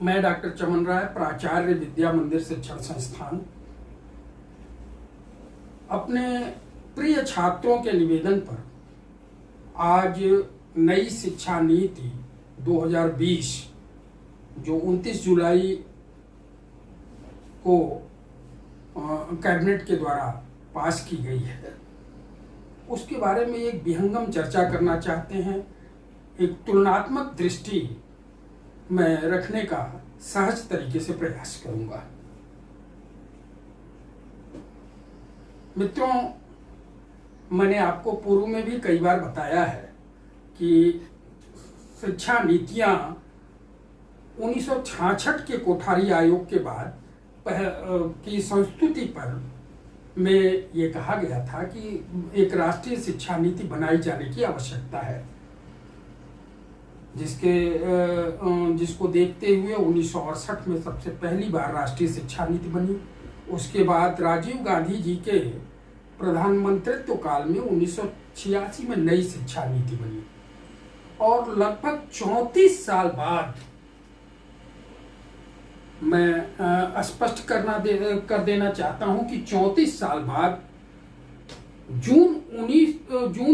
मैं डॉक्टर चमन राय, प्राचार्य विद्या मंदिर शिक्षण संस्थान, अपने प्रिय छात्रों के निवेदन पर आज नई शिक्षा नीति 2020 जो 29 जुलाई को कैबिनेट के द्वारा पास की गई है, उसके बारे में एक विहंगम चर्चा करना चाहते हैं। एक तुलनात्मक दृष्टि मैं रखने का सहज तरीके से प्रयास करूंगा। मित्रों, मैंने आपको पूर्व में भी कई बार बताया है कि शिक्षा नीतियां 1966 के कोठारी आयोग के बाद की संस्तुति पर में ये कहा गया था कि एक राष्ट्रीय शिक्षा नीति बनाई जाने की आवश्यकता है, जिसको देखते हुए 1968 में सबसे पहली बार राष्ट्रीय शिक्षा नीति बनी। उसके बाद राजीव गांधी जी के प्रधानमंत्रित्व काल में 1986 में नई शिक्षा नीति बनी और लगभग 34 साल बाद, मैं स्पष्ट कर देना चाहता हूं कि 34 साल बाद जून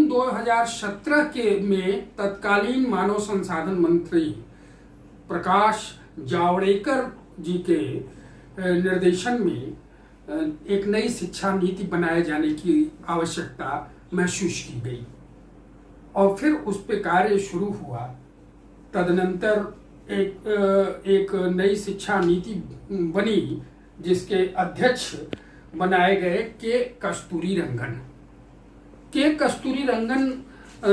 2017 के में तत्कालीन मानव संसाधन मंत्री प्रकाश जावड़ेकर जी के निर्देशन में एक नई शिक्षा नीति बनाए जाने की आवश्यकता महसूस की गई और फिर उस पर कार्य शुरू हुआ। तदनंतर एक नई शिक्षा नीति बनी जिसके अध्यक्ष बनाए गए के कस्तूरी रंगन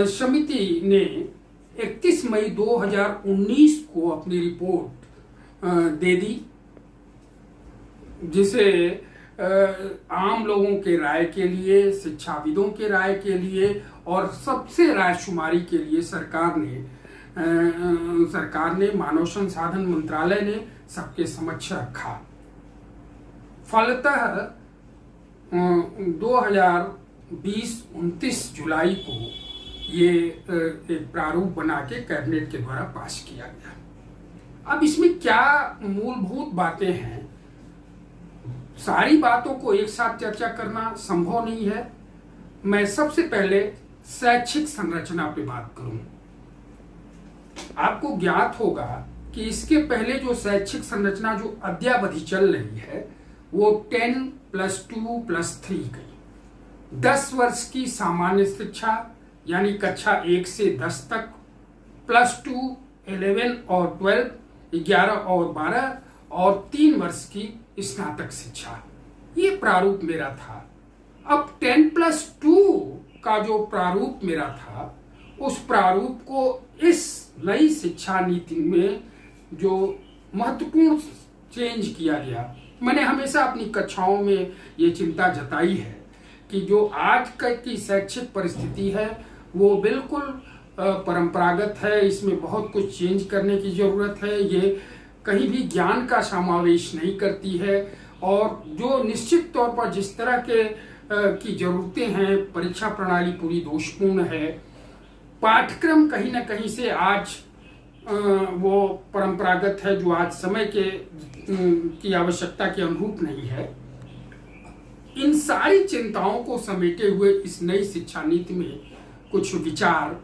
समिति ने 31 मई 2019 को अपनी रिपोर्ट दे दी, जिसे आम लोगों के राय के लिए, शिक्षाविदों के राय के लिए और सबसे रायशुमारी के लिए सरकार ने मानव संसाधन मंत्रालय ने सबके समक्ष रखा। फलतः 2020 29 जुलाई को ये एक प्रारूप बना के कैबिनेट के द्वारा पास किया गया। अब इसमें क्या मूलभूत बातें हैं, सारी बातों को एक साथ चर्चा करना संभव नहीं है। मैं सबसे पहले शैक्षिक संरचना पे बात करूं। आपको ज्ञात होगा कि इसके पहले जो शैक्षिक संरचना जो अद्यावधि चल रही है वो 10+2+3 की 10 वर्ष की सामान्य शिक्षा यानी कक्षा 1 से 10 तक, +2 11 और 12 11 और 12 और 3 वर्ष की स्नातक शिक्षा। ये प्रारूप मेरा था। अब 10+2 का जो प्रारूप मेरा था, उस प्रारूप को इस नई शिक्षा नीति में जो महत्वपूर्ण चेंज किया गया, मैंने हमेशा अपनी कक्षाओं में ये चिंता जताई है कि जो आज की शैक्षिक परिस्थिति है वो बिल्कुल परंपरागत है। इसमें बहुत कुछ चेंज करने की जरूरत है। ये कहीं भी ज्ञान का समावेश नहीं करती है और जो निश्चित तौर पर जिस तरह की जरूरतें हैं, परीक्षा प्रणाली पूरी दोषपूर्ण है। पाठ्यक्रम कहीं ना कहीं से आज वो परंपरागत है जो आज समय की आवश्यकता के अनुरूप नहीं है। इन सारी चिंताओं को समेटे हुए इस नई शिक्षा नीति में कुछ विचार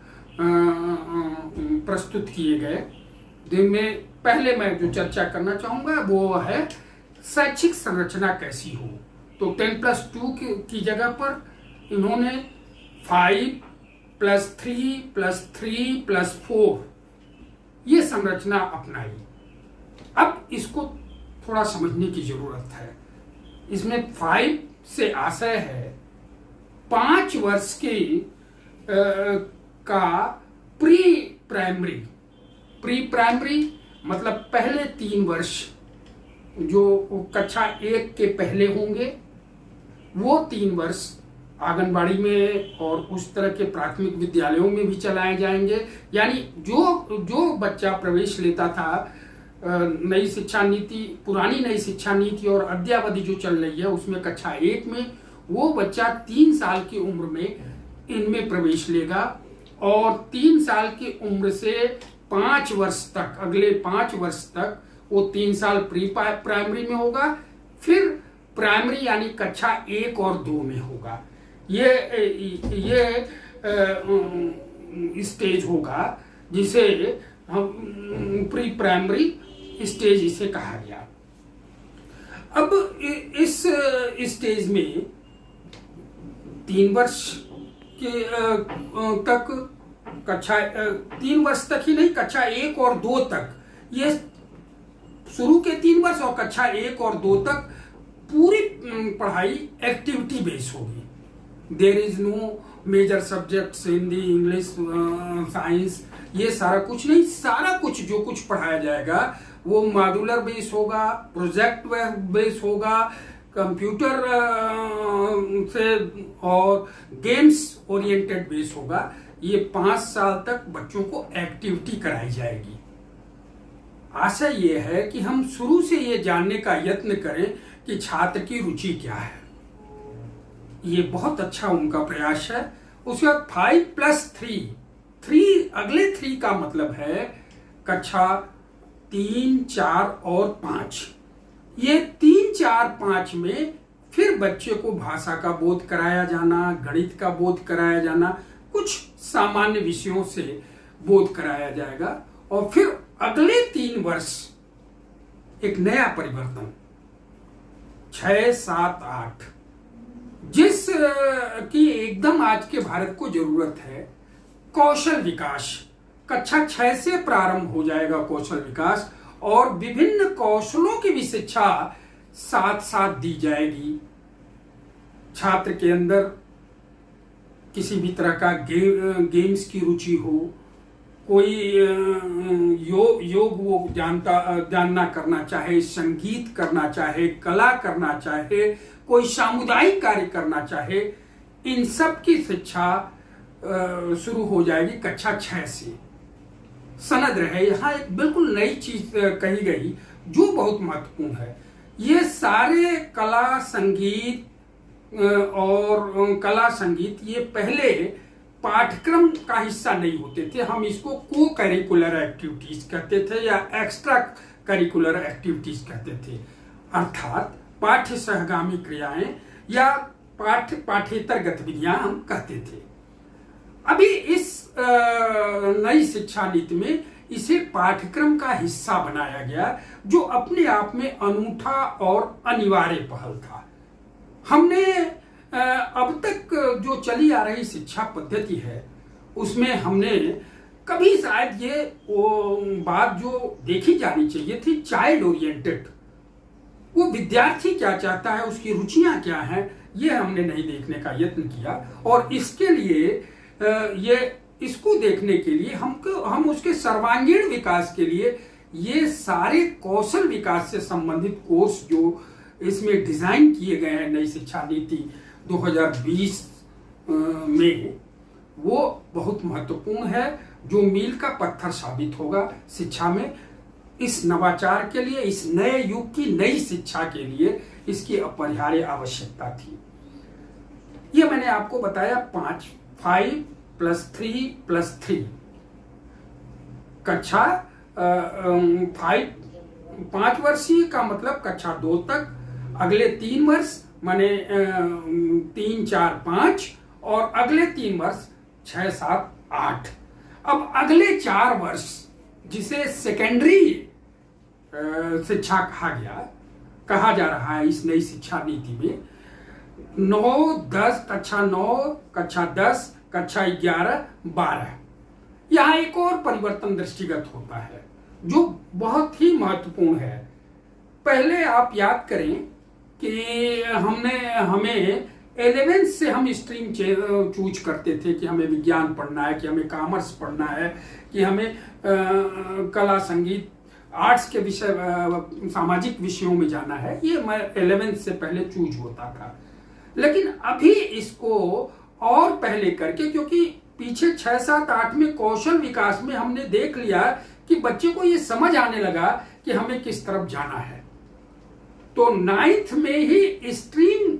प्रस्तुत किए गए, जिनमें पहले मैं जो चर्चा करना चाहूंगा वो है शैक्षिक संरचना कैसी हो। तो 10+2 की जगह पर इन्होंने 5+3+3+4 ये संरचना अपनाई। अब इसको थोड़ा समझने की जरूरत है। इसमें 5 से आशय है 5 वर्ष की का प्री प्राइमरी मतलब पहले 3 वर्ष जो कक्षा 1 के पहले होंगे, वो 3 वर्ष आंगनबाड़ी में और उस तरह के प्राथमिक विद्यालयों में भी चलाए जाएंगे। यानी जो बच्चा प्रवेश लेता था नई शिक्षा नीति, पुरानी नई शिक्षा नीति और अद्यावधि जो चल रही है उसमें कक्षा 1 में, वो बच्चा 3 साल की उम्र में इनमें प्रवेश लेगा और 3 साल की उम्र से 5 वर्ष तक, अगले 5 वर्ष तक वो 3 साल प्री प्राइमरी में होगा, फिर प्राइमरी यानी कक्षा 1 और 2 में होगा। ये स्टेज होगा जिसे हम प्री प्राइमरी स्टेज इसे कहा गया। अब इस स्टेज में 3 वर्ष के तक कक्षा 3 वर्ष तक ही नहीं, कक्षा 1 और 2 तक, ये शुरू के 3 वर्ष और कक्षा 1 और 2 तक पूरी पढ़ाई एक्टिविटी बेस होगी। There is no major subjects, Hindi, English, science, ये सारा कुछ नहीं। सारा कुछ जो कुछ पढ़ाया जाएगा वो मॉड्यूलर बेस होगा, प्रोजेक्ट बेस होगा, कंप्यूटर से और गेम्स ओरिएंटेड बेस होगा। ये 5 साल तक बच्चों को एक्टिविटी कराई जाएगी। आशा ये है कि हम शुरू से ये जानने का यत्न करें कि छात्र की रुचि क्या है। ये बहुत अच्छा उनका प्रयास है। उसके बाद 5+3 अगले 3 का मतलब है कक्षा 3, 4 और 5। ये 3, 4, 5 में फिर बच्चे को भाषा का बोध कराया जाना, गणित का बोध कराया जाना, कुछ सामान्य विषयों से बोध कराया जाएगा। और फिर अगले 3 वर्ष एक नया परिवर्तन 6, 7, 8 जिस की एकदम आज के भारत को जरूरत है, कौशल विकास। कक्षा 6 से प्रारंभ हो जाएगा कौशल विकास, और विभिन्न कौशलों की भी शिक्षा साथ साथ दी जाएगी। छात्र के अंदर किसी भी तरह का गेम्स की रुचि हो, कोई योग वो जानना करना चाहे, संगीत करना चाहे, कला करना चाहे, कोई सामुदायिक कार्य करना चाहे, इन सब की शिक्षा शुरू हो जाएगी कक्षा 6 से। सनद रहे, यहाँ एक बिल्कुल नई चीज कही गई जो बहुत महत्वपूर्ण है। ये सारे कला संगीत ये पहले पाठ्यक्रम का हिस्सा नहीं होते थे। हम इसको को करिकुलर एक्टिविटीज कहते थे या एक्स्ट्रा करिकुलर एक्टिविटीज कहते थे, अर्थात पाठ्य सहगामी क्रियाएं या पाठ्येतर गतिविधियां हम कहते थे। अभी इस नई शिक्षा नीति में इसे पाठ्यक्रम का हिस्सा बनाया गया, जो अपने आप में अनूठा और अनिवार्य पहल था। हमने अब तक जो चली आ रही शिक्षा पद्धति है उसमें हमने कभी शायद ये बात जो देखी जानी चाहिए थी, चाइल्ड ओरिएंटेड, वो विद्यार्थी क्या चाहता है, उसकी रुचियां क्या हैं, ये हमने नहीं देखने का यत्न किया। और इसके लिए इसको देखने के लिए हम उसके सर्वांगीण विकास के लिए ये सारे कौशल विकास से संबंधित कोर्स जो इसमें डिजाइन किए गए हैं नई शिक्षा नीति 2020 में, वो बहुत महत्वपूर्ण है, जो मील का पत्थर साबित होगा शिक्षा में। इस नवाचार के लिए, इस नए युग की नई शिक्षा के लिए इसकी अपरिहार्य आवश्यकता थी। ये मैंने आपको बताया 5+3+3 कक्षा 5 वर्षीय का मतलब कक्षा 2 तक, अगले 3 वर्ष माने 3, 4, 5 और अगले 3 वर्ष 6, 7, 8। अब अगले 4 वर्ष जिसे सेकेंडरी शिक्षा कहा जा रहा है इस नई शिक्षा नीति में, 9, 10, कक्षा 9, कक्षा 10, कक्षा 11, 12। यहाँ एक और परिवर्तन दृष्टिगत होता है जो बहुत ही महत्वपूर्ण है। पहले आप याद करें कि हमें 11th से हम स्ट्रीम चूज करते थे कि हमें विज्ञान पढ़ना है, कि हमें कॉमर्स पढ़ना है, कि हमें कला, संगीत, आर्ट्स के विषय, सामाजिक विषयों में जाना है। ये 11th से पहले चूज होता था। लेकिन अभी इसको और पहले करके, क्योंकि पीछे 6, 7, 8 में कौशल विकास में हमने देख लिया कि बच्चे को ये समझ आने लगा कि हमें किस तरफ जाना है, तो 9th में ही स्ट्रीम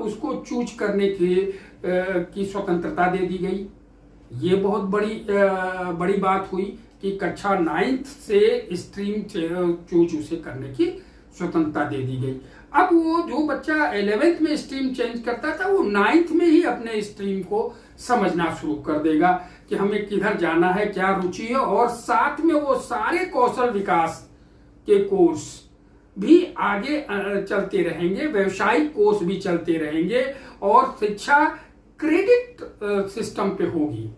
उसको चूज करने की स्वतंत्रता दे दी गई। ये बहुत बड़ी बात हुई कि कक्षा 9th से स्ट्रीम चूज उसे करने की स्वतंत्रता दे दी गई। अब वो जो बच्चा 11th में स्ट्रीम चेंज करता था वो 9th में ही अपने स्ट्रीम को समझना शुरू कर देगा कि हमें किधर जाना है, क्या रुचि है, और साथ में वो सारे कौशल विकास के कोर्स भी आगे चलते रहेंगे, व्यवसायिक कोर्स भी चलते रहेंगे, और शिक्षा क्रेडिट सिस्टम पे होगी।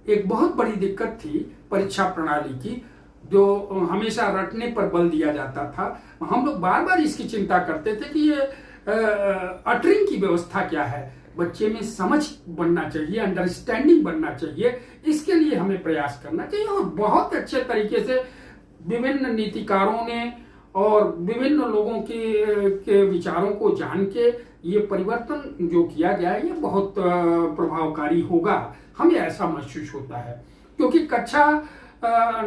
एक बहुत बड़ी दिक्कत थी परीक्षा प्रणाली की, जो हमेशा रटने पर बल दिया जाता था। हम लोग बार बार इसकी चिंता करते थे कि ये अटरिंग की व्यवस्था क्या है, बच्चे में समझ बनना चाहिए, अंडरस्टैंडिंग बनना चाहिए, इसके लिए हमें प्रयास करना चाहिए। और बहुत अच्छे तरीके से विभिन्न नीतिकारों ने और विभिन्न लोगों के विचारों को जान के ये परिवर्तन जो किया गया है ये बहुत प्रभावकारी होगा, हमें ऐसा महसूस होता है। क्योंकि कक्षा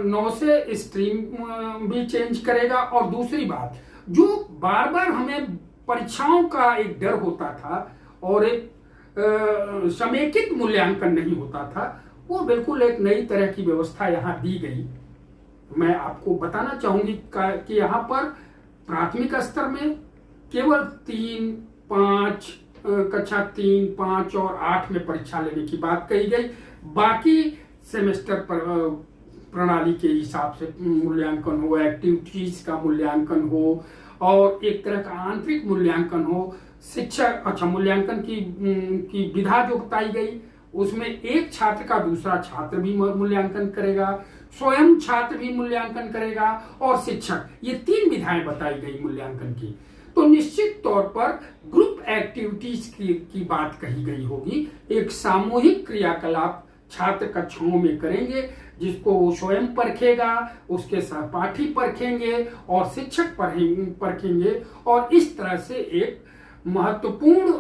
9 से स्ट्रीम भी चेंज करेगा, और दूसरी बात जो बार बार हमें परीक्षाओं का एक डर होता था और एक समेकित मूल्यांकन नहीं होता था, वो बिल्कुल एक नई तरह की व्यवस्था यहाँ दी गई। मैं आपको बताना चाहूंगी कि यहाँ पर प्राथमिक स्तर में केवल 3, 5 कक्षा 3, 5 और 8 में परीक्षा लेने की बात कही गई। बाकी सेमेस्टर पर प्रणाली के हिसाब से मूल्यांकन हो, एक्टिविटीज का मूल्यांकन हो, और एक तरह का आंतरिक मूल्यांकन हो। शिक्षक मूल्यांकन की विधा जो बताई गई उसमें एक छात्र का दूसरा छात्र भी मूल्यांकन करेगा, स्वयं छात्र भी मूल्यांकन करेगा, और शिक्षक, ये 3 विधाएं बताई गई मूल्यांकन की। तो निश्चित तौर पर ग्रुप एक्टिविटीज की बात कही गई होगी। एक सामूहिक क्रियाकलाप छात्र कक्षाओं में करेंगे, जिसको वो स्वयं परखेगा, उसके सहपाठी परखेंगे और शिक्षक परखेंगे, और इस तरह से एक महत्वपूर्ण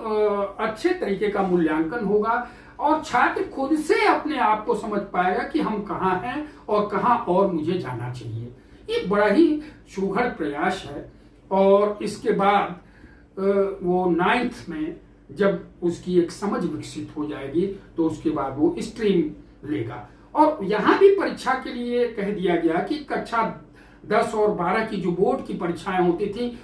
अच्छे तरीके का मूल्यांकन होगा, और छात्र खुद से अपने आप को समझ पाएगा कि हम कहाँ हैं और कहाँ और मुझे जाना चाहिए। ये बड़ा ही सुघड़ प्रयास है। और इसके बाद वो 9th में जब उसकी एक समझ विकसित हो जाएगी तो उसके बाद वो स्ट्रीम लेगा। और यहाँ भी परीक्षा के लिए कह दिया गया कि कक्षा 10 और 12 की जो बोर्ड की परीक्षाएं होती थी,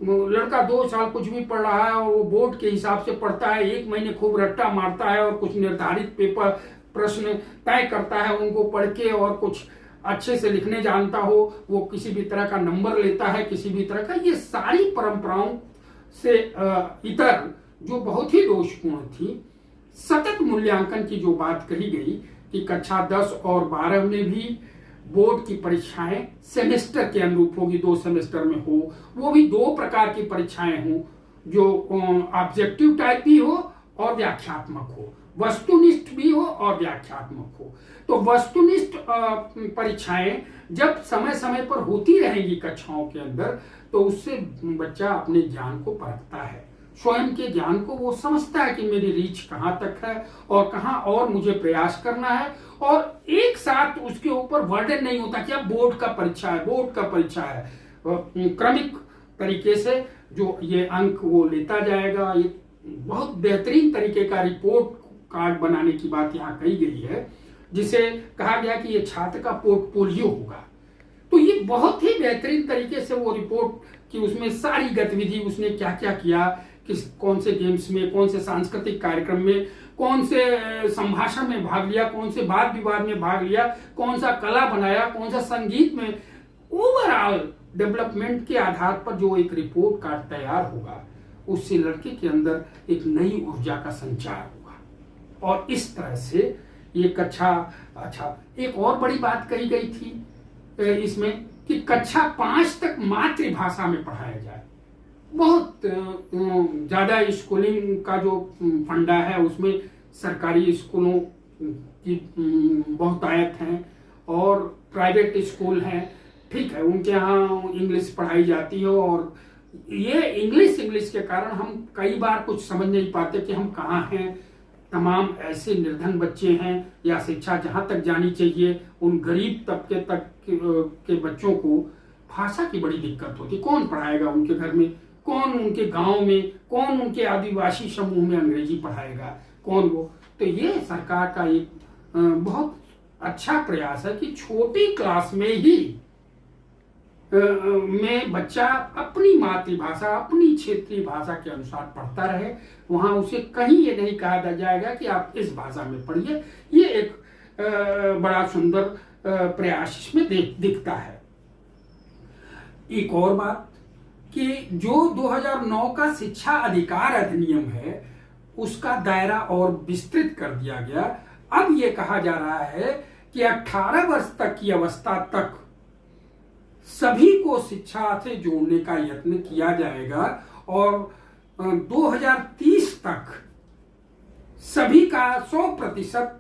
लड़का 2 साल कुछ भी पढ़ रहा है और वो बोर्ड के हिसाब से पढ़ता है, 1 महीने खूब रट्टा मारता है और कुछ निर्धारित पेपर प्रश्न तय करता है उनको पढ़ के, और कुछ अच्छे से लिखने जानता हो, वो किसी भी तरह का नंबर लेता है, किसी भी तरह का। ये सारी परंपराओं से इतर जो बहुत ही दोषपूर्ण थी, सतत मूल्यांकन की जो बात कही गई कि कक्षा 10 और 12 में भी बोर्ड की परीक्षाएं सेमेस्टर के अनुरूप होगी, 2 सेमेस्टर में हो, वो भी 2 प्रकार की परीक्षाएं हों, जो ऑब्जेक्टिव टाइप भी हो और व्याख्यात्मक हो, वस्तुनिष्ठ भी हो और व्याख्यात्मक हो। तो वस्तुनिष्ठ परीक्षाएं जब समय समय पर होती रहेंगी कक्षाओं के अंदर, तो उससे बच्चा अपने ज्ञान को परखता है, स्वयं के ज्ञान को वो समझता है कि मेरी रीच कहाँ तक है और कहाँ और मुझे प्रयास करना है। और एक साथ उसके ऊपर वर्डन नहीं होता कि अब बोर्ड का परीक्षा है, बोर्ड का परीक्षा है। क्रमिक तरीके से जो ये अंक वो लेता जाएगा। ये बहुत बेहतरीन तरीके का रिपोर्ट कार्ड बनाने की बात यहाँ कही गई है, जिसे कहा गया कि ये छात्र का पोर्टफोलियो होगा। तो ये बहुत ही बेहतरीन तरीके से वो रिपोर्ट कि उसमें सारी गतिविधि उसने क्या क्या किया, कौन से गेम्स में, कौन से सांस्कृतिक कार्यक्रम में, कौन से संभाषण में भाग लिया, कौन से वाद विवाद में भाग लिया, कौन सा कला बनाया, कौन सा संगीत में, ओवरऑल डेवलपमेंट के आधार पर जो एक रिपोर्ट कार्ड तैयार होगा, उससे लड़के के अंदर एक नई ऊर्जा का संचार होगा। और इस तरह से ये कक्षा, अच्छा एक और बड़ी बात कही गई थी इसमें कि कक्षा 5 तक मातृभाषा में पढ़ाया जाए। बहुत ज्यादा स्कूलिंग का जो फंडा है उसमें सरकारी स्कूलों की बहुतायत है और प्राइवेट स्कूल हैं, ठीक है, उनके यहाँ इंग्लिश पढ़ाई जाती है। और ये इंग्लिश के कारण हम कई बार कुछ समझ नहीं पाते कि हम कहाँ हैं। तमाम ऐसे निर्धन बच्चे हैं या शिक्षा जहाँ तक जानी चाहिए उन गरीब तबके तक के बच्चों को भाषा की बड़ी दिक्कत होती। कौन पढ़ाएगा उनके घर में, कौन उनके गांव में, कौन उनके आदिवासी समूह में अंग्रेजी पढ़ाएगा, कौन वो। तो ये सरकार का एक बहुत अच्छा प्रयास है कि छोटी क्लास में ही में बच्चा अपनी मातृभाषा, अपनी क्षेत्रीय भाषा के अनुसार पढ़ता रहे। वहां उसे कहीं ये नहीं कहा जाएगा कि आप इस भाषा में पढ़िए। ये एक बड़ा सुंदर प्रयास इसमें दिखता है। एक और बात कि जो 2009 का शिक्षा अधिकार अधिनियम है उसका दायरा और विस्तृत कर दिया गया। अब ये कहा जा रहा है कि 18 वर्ष तक की अवस्था तक सभी को शिक्षा से जोड़ने का यत्न किया जाएगा और 2030 तक सभी का 100%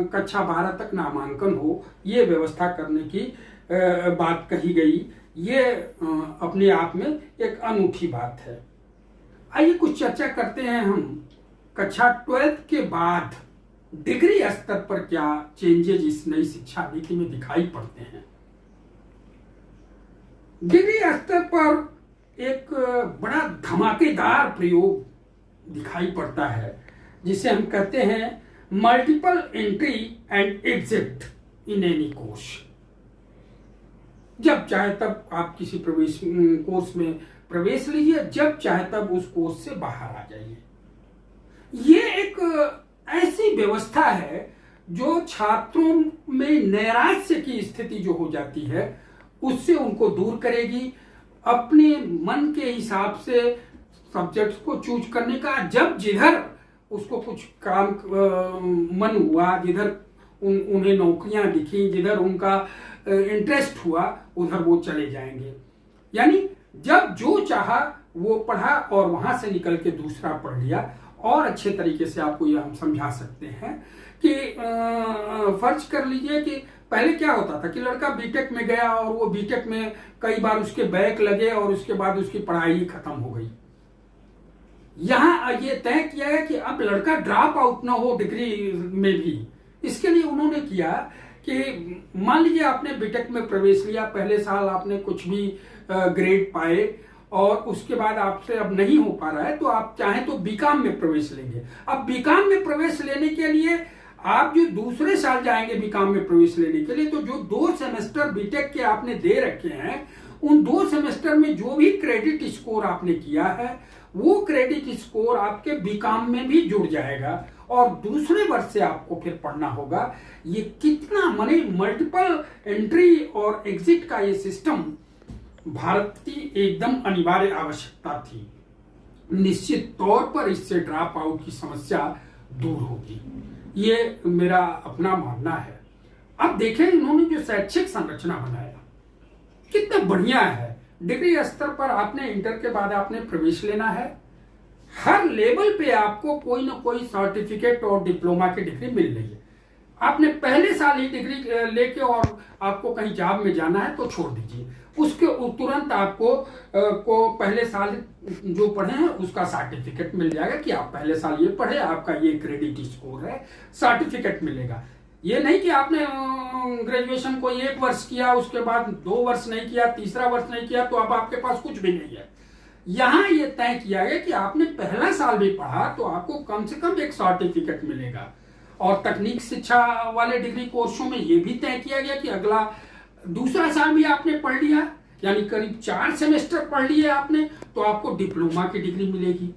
कक्षा 12 तक नामांकन हो, ये व्यवस्था करने की बात कही गई। ये अपने आप में एक अनूठी बात है। आइए कुछ चर्चा करते हैं हम कक्षा 12 के बाद डिग्री स्तर पर क्या चेंजेस इस नई शिक्षा नीति में दिखाई पड़ते हैं। डिग्री स्तर पर एक बड़ा धमाकेदार प्रयोग दिखाई पड़ता है जिसे हम कहते हैं multiple entry and exit in any course. जब चाहे तब आप किसी कोर्स में प्रवेश लीजिए, जब चाहे तब उस कोर्स से बाहर आ जाइए। ये एक ऐसी व्यवस्था है जो छात्रों में नैराश्य की स्थिति जो हो जाती है उससे उनको दूर करेगी। अपने मन के हिसाब से सब्जेक्ट्स को चूज करने का, जब जिधर उसको कुछ काम मन हुआ, जिधर उन्हें नौकरियां दिखी, जिधर उनका इंटरेस्ट हुआ, उधर वो चले जाएंगे। यानी जब जो चाहा वो पढ़ा और वहां से निकल के दूसरा पढ़ लिया। और अच्छे तरीके से आपको यह हम समझा सकते हैं कि फर्ज कर लीजिए कि पहले क्या होता था कि लड़का बीटेक में गया और वो बीटेक में कई बार उसके बैक लगे और उसके बाद उसकी पढ़ाई खत्म हो गई। यहां ये तय किया है कि अब लड़का ड्रॉप आउट ना हो डिग्री में भी। इसके लिए उन्होंने किया कि मान लीजिए आपने बीटेक में प्रवेश लिया, पहले साल आपने कुछ भी ग्रेड पाए और उसके बाद आपसे अब नहीं हो पा रहा है तो आप चाहें तो बीकॉम में प्रवेश लेंगे। अब बीकॉम में प्रवेश लेने के लिए आप जो दूसरे साल जाएंगे बीकॉम में प्रवेश लेने के लिए, तो जो 2 सेमेस्टर बीटेक के आपने दे रखे हैं उन 2 सेमेस्टर में जो भी क्रेडिट स्कोर आपने किया है वो क्रेडिट स्कोर आपके बीकॉम में भी जुड़ जाएगा और दूसरे वर्ष से आपको फिर पढ़ना होगा। ये कितना माने मल्टीपल एंट्री और एग्जिट का ये सिस्टम भारत की एकदम अनिवार्य आवश्यकता थी। निश्चित तौर पर इससे ड्रॉप आउट की समस्या दूर होगी, ये मेरा अपना मानना है। अब देखें इन्होंने जो शैक्षिक संरचना बनाया कितना बढ़िया है। डिग्री स्तर पर आपने इंटर के बाद आपने प्रवेश लेना है, हर लेवल पे आपको कोई ना कोई सर्टिफिकेट और डिप्लोमा की डिग्री मिल रही है। आपने पहले साल ही डिग्री लेके और आपको कहीं जॉब में जाना है तो छोड़ दीजिए, उसके तुरंत आपको पहले साल जो पढ़े हैं उसका सर्टिफिकेट मिल जाएगा कि आप पहले साल ये पढ़े, आपका ये क्रेडिट स्कोर है, सर्टिफिकेट मिलेगा। ये नहीं कि आपने ग्रेजुएशन को 1 वर्ष किया, उसके बाद 2 वर्ष नहीं किया, तीसरा वर्ष नहीं किया तो अब आपके पास कुछ भी नहीं है। यहां ये तय किया गया कि आपने पहला साल भी पढ़ा तो आपको कम से कम एक सर्टिफिकेट मिलेगा। और तकनीक शिक्षा वाले डिग्री कोर्सों में ये भी तय किया गया कि अगला दूसरा साल भी आपने पढ़ लिया, यानी करीब 4 सेमेस्टर पढ़ लिए आपने, तो आपको डिप्लोमा की डिग्री मिलेगी।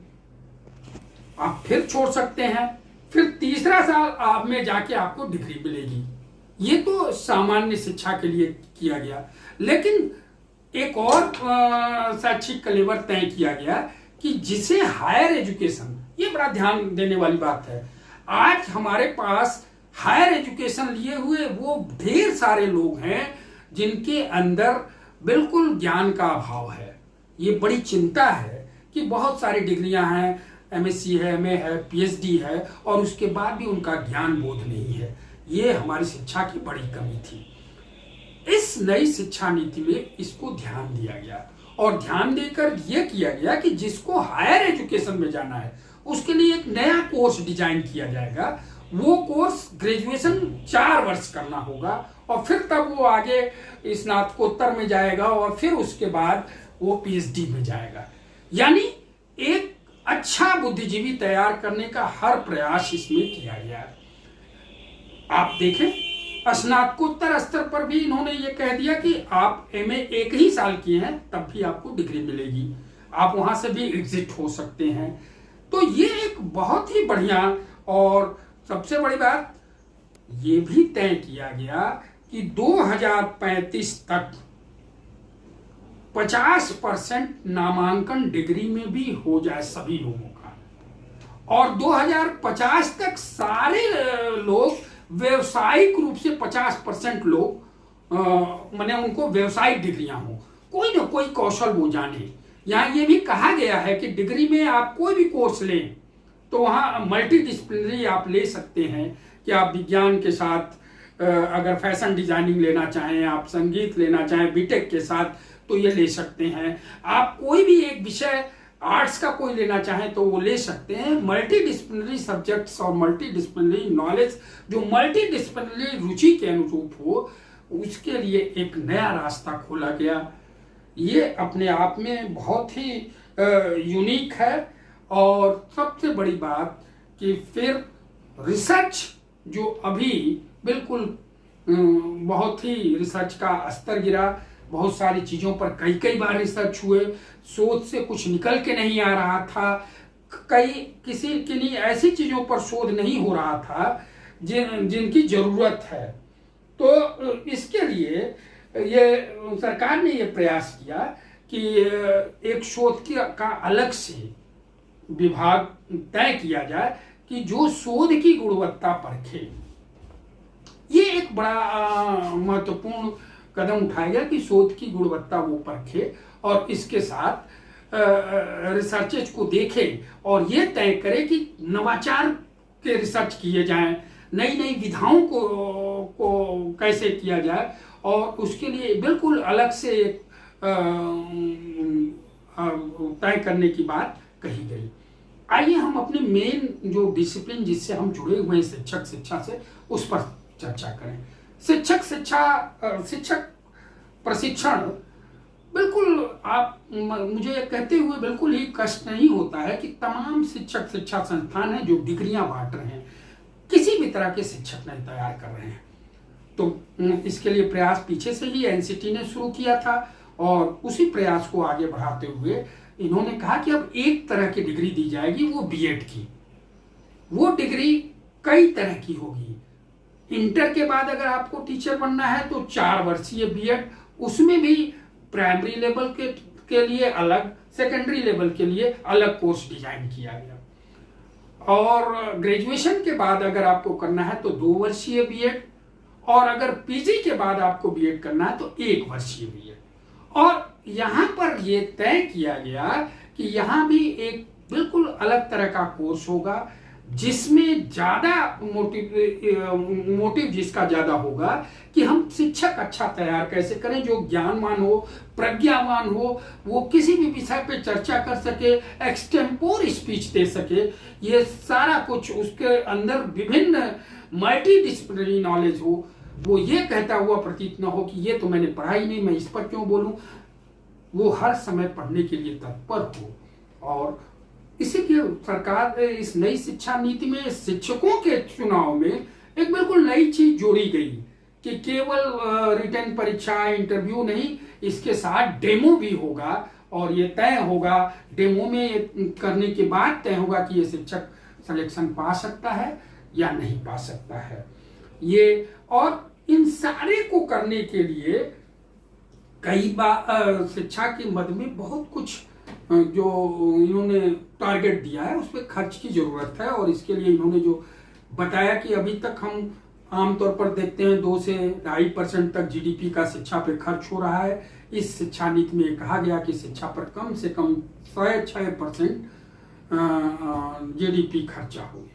आप फिर छोड़ सकते हैं, फिर तीसरा साल आप में जाके आपको डिग्री मिलेगी। ये तो सामान्य शिक्षा के लिए किया गया। लेकिन एक और शैक्षिक कलेवर तय किया गया कि जिसे हायर एजुकेशन, ये बड़ा ध्यान देने वाली बात है। आज हमारे पास हायर एजुकेशन लिए हुए वो ढेर सारे लोग हैं जिनके अंदर बिल्कुल ज्ञान का अभाव है। ये बड़ी चिंता है कि बहुत सारी डिग्रियां हैं, एमएससी है, एमए है, पीएचडी है और उसके बाद भी उनका ज्ञान बोध नहीं है। ये हमारी शिक्षा की बड़ी कमी थी। इस नई शिक्षा नीति में इसको ध्यान दिया गया और ध्यान देकर यह किया गया कि जिसको हायर एजुकेशन में जाना है उसके लिए एक नया कोर्स डिजाइन किया जाएगा। वो कोर्स ग्रेजुएशन 4 वर्ष करना होगा और फिर तब वो आगे स्नातकोत्तर में जाएगा और फिर उसके बाद वो पीएचडी में जाएगा। यानी एक अच्छा बुद्धिजीवी तैयार करने का हर प्रयास इसमें किया गया है। आप देखें स्नातकोत्तर स्तर पर भी इन्होंने ये कह दिया कि आप एमए एक ही साल किए हैं तब भी आपको डिग्री मिलेगी, आप वहां से भी एग्जिट हो सकते हैं। तो ये एक बहुत ही बढ़िया, और सबसे बड़ी बात ये भी तय किया गया कि 2035 तक 50% नामांकन डिग्री में भी हो जाए सभी लोगों का, और 2050 तक सारे लोग व्यवसायिक रूप से 50% लोग माने उनको व्यवसायिक डिग्रियां हो, कोई ना कोई कौशल वो जाने। यहाँ ये भी कहा गया है कि डिग्री में आप कोई भी कोर्स लें तो वहाँ मल्टी डिसिप्लिनरी आप ले सकते हैं, कि आप विज्ञान के साथ अगर फैशन डिजाइनिंग लेना चाहें, आप संगीत लेना चाहें बीटेक के साथ तो ये ले सकते हैं। आप कोई भी एक विषय आर्ट्स का कोई लेना चाहें तो वो ले सकते हैं। मल्टी डिसिप्लिनरी सब्जेक्ट्स और मल्टी डिसिप्लिनरी नॉलेज जो मल्टी डिसिप्लिनरी रुचि के अनुरूप हो, उसके लिए एक नया रास्ता खोला गया। ये अपने आप में बहुत ही यूनिक है। और सबसे बड़ी बात कि फिर रिसर्च जो अभी बिल्कुल बहुत ही रिसर्च का स्तर गिरा, बहुत सारी चीज़ों पर कई बार रिसर्च हुए, शोध से कुछ निकल के नहीं आ रहा था, किसी के लिए ऐसी चीज़ों पर शोध नहीं हो रहा था जिनकी ज़रूरत है। तो इसके लिए ये सरकार ने ये प्रयास किया कि एक शोध का अलग से विभाग तय किया जाए कि जो शोध की गुणवत्ता परखे। ये एक बड़ा महत्वपूर्ण कदम उठाया गया कि शोध की गुणवत्ता वो परखे और इसके साथ रिसर्चेज को देखे और ये तय करे कि नवाचार के रिसर्च किए जाएं, नई नई विधाओं को कैसे किया जाए, और उसके लिए बिल्कुल अलग से तय करने की बात कही गई। आइए हम अपने मेन जो डिसिप्लिन जिससे हम जुड़े हुए हैं शिक्षा से, उस पर चर्चा करें। शिक्षक प्रशिक्षण, बिल्कुल आप मुझे कहते हुए बिल्कुल ही कष्ट नहीं होता है कि तमाम शिक्षा संस्थान हैं जो डिग्रियां बांट रहे हैं, किसी भी तरह के शिक्षक नहीं तैयार कर रहे हैं। तो इसके लिए प्रयास पीछे से ही एनसीटी ने शुरू किया था, और उसी प्रयास को आगे बढ़ाते हुए इन्होंने कहा कि अब एक तरह की डिग्री दी जाएगी, वो बीएड की। वो डिग्री कई तरह की होगी। इंटर के बाद अगर आपको टीचर बनना है तो 4 वर्षीय बीएड, उसमें भी प्राइमरी लेवल के लिए अलग, सेकेंडरी लेवल के लिए अलग कोर्स डिजाइन किया गया। और ग्रेजुएशन के बाद अगर आपको करना है तो 2 वर्षीय बीएड, और अगर पीजी के बाद आपको बीएड करना है तो 1 वर्षीय बीएड। और यहाँ पर ये तय किया गया कि यहाँ भी एक बिल्कुल अलग तरह का कोर्स होगा जिसमें ज्यादा मोटिव जिसका ज्यादा होगा कि हम शिक्षक अच्छा तैयार कैसे करें, जो ज्ञानवान हो, प्रज्ञावान हो, वो किसी भी विषय पे चर्चा कर सके, एक्सटेम्पोर स्पीच दे सके, ये सारा कुछ उसके अंदर विभिन्न मल्टी डिसिप्लिनरी नॉलेज हो, वो ये कहता हुआ प्रतीत न हो कि ये तो मैंने पढ़ा ही नहीं, मैं इस पर क्यों बोलूं। वो हर समय पढ़ने के लिए तत्पर हो। और इसीलिए सरकार ने इस नई शिक्षा नीति में शिक्षकों के चुनाव में एक बिल्कुल नई चीज जोड़ी गई कि केवल रिटन परीक्षा, इंटरव्यू नहीं, इसके साथ डेमो भी होगा, और ये तय होगा, डेमो में करने के बाद तय होगा कि ये शिक्षक सिलेक्शन पा सकता है या नहीं पा सकता है। ये और इन सारे को करने के लिए कई बार शिक्षा के मद में बहुत कुछ जो इन्होंने टारगेट दिया है उस पर खर्च की जरूरत है। और इसके लिए इन्होंने जो बताया कि अभी तक हम आमतौर पर देखते हैं 2 से 2.5% तक जीडीपी का शिक्षा पे खर्च हो रहा है। इस शिक्षा नीति में कहा गया कि शिक्षा पर कम से कम 6% जीडीपी खर्चा हो।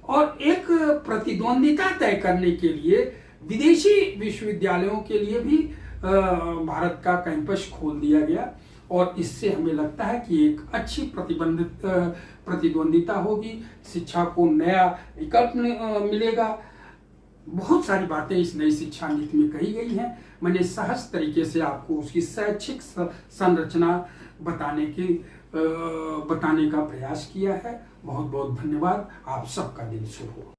और एक प्रतिद्वंदिता तय करने के लिए विदेशी विश्वविद्यालयों के लिए भी भारत का कैंपस खोल दिया गया, और इससे हमें लगता है कि एक अच्छी प्रतिद्वंदिता होगी, शिक्षा को नया विकल्प मिलेगा। बहुत सारी बातें इस नई शिक्षा नीति में कही गई हैं। मैंने सहज तरीके से आपको उसकी शैक्षिक संरचना बताने का प्रयास किया है। बहुत बहुत धन्यवाद। आप सबका दिन शुभ हो।